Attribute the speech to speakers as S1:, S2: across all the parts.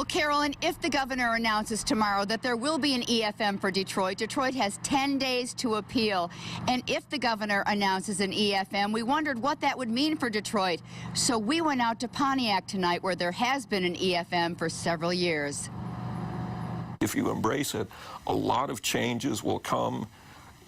S1: Well, Carolyn, if the governor announces tomorrow that there will be an EFM for Detroit, Detroit has 10 days to appeal. And if the governor announces an EFM, we wondered what that would mean for Detroit. So we went out to Pontiac tonight, where there has been an EFM for several years.
S2: If you embrace it, a lot of changes will come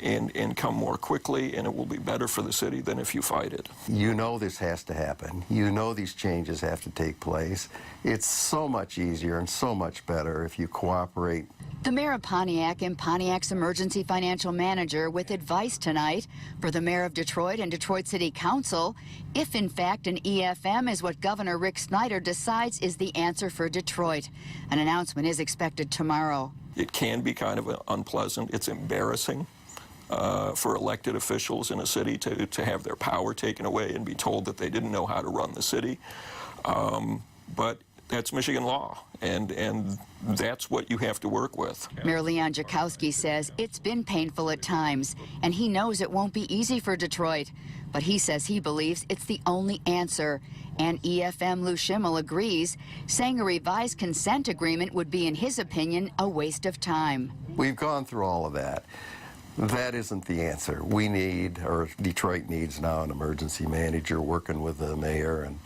S2: and come more quickly, and it will be better for the city than if you fight it.
S3: You know this has to happen. You know these changes have to take place. It's so much easier and so much better if you cooperate.
S1: The mayor of Pontiac and Pontiac's emergency financial manager with advice tonight for the mayor of Detroit and Detroit City Council, if in fact an EFM is what Governor Rick Snyder decides is the answer for Detroit. An announcement is expected tomorrow.
S2: It can be kind of unpleasant. It's embarrassing for elected officials in a city to have their power taken away and be told that they didn't know how to run the city. But that's Michigan law, and that's what you have to work with.
S1: Mayor Leon Jakowski says it's been painful at times, and he knows it won't be easy for Detroit. But he says he believes it's the only answer. And EFM Lou Schimmel agrees, saying a revised consent agreement would be, in his opinion, a waste of time.
S3: We've gone through all of that. That isn't the answer. We need, or Detroit needs now, an emergency manager working with the mayor and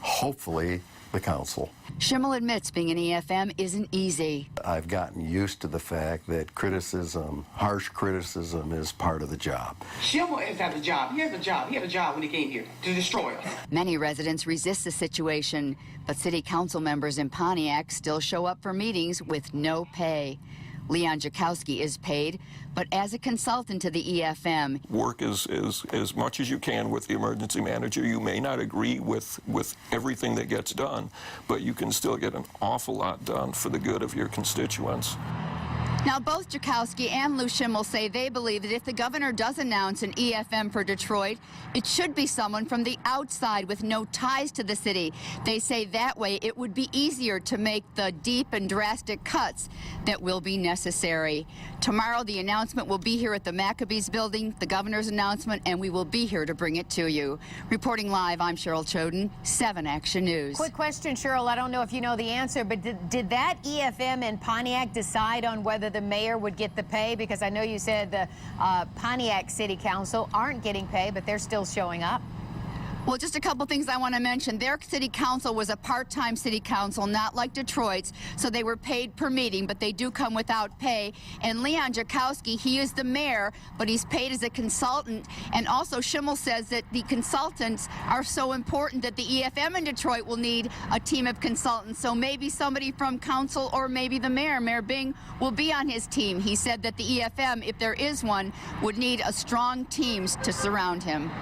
S3: hopefully the council.
S1: Schimmel admits being an EFM isn't easy.
S3: I've gotten used to the fact that criticism, harsh criticism, is part of the job.
S4: Schimmel has a job. He has a job. He had a job when he came here, to destroy us.
S1: Many residents resist the situation, but city council members in Pontiac still show up for meetings with no pay. Leon Jakowski is paid, but as a consultant to the EFM.
S2: Work as much as you can with the emergency manager. You may not agree with everything that gets done, but you can still get an awful lot done for the good of your constituents.
S1: Now, both Jakowski and Lou Schimmel say they believe that if the governor does announce an EFM for Detroit, it should be someone from the outside with no ties to the city. They say that way it would be easier to make the deep and drastic cuts that will be necessary. Tomorrow, the announcement will be here at the Maccabees building, the governor's announcement, and we will be here to bring it to you. Reporting live, I'm Cheryl Choden, 7 Action News.
S5: Quick question, Cheryl. I don't know if you know the answer, but did that EFM in Pontiac decide on whether the mayor would get the pay? Because I know you said the Pontiac City Council aren't getting paid, but they're still showing up.
S1: Well, just a couple things I want to mention. Their city council was a part-time city council, not like Detroit's, so they were paid per meeting, but they do come without pay. And Leon Jakowski, he is the mayor, but he's paid as a consultant. And also, Schimmel says that the consultants are so important that the EFM in Detroit will need a team of consultants. So maybe somebody from council or maybe the mayor, Mayor Bing, will be on his team. He said that the EFM, if there is one, would need a strong team to surround him.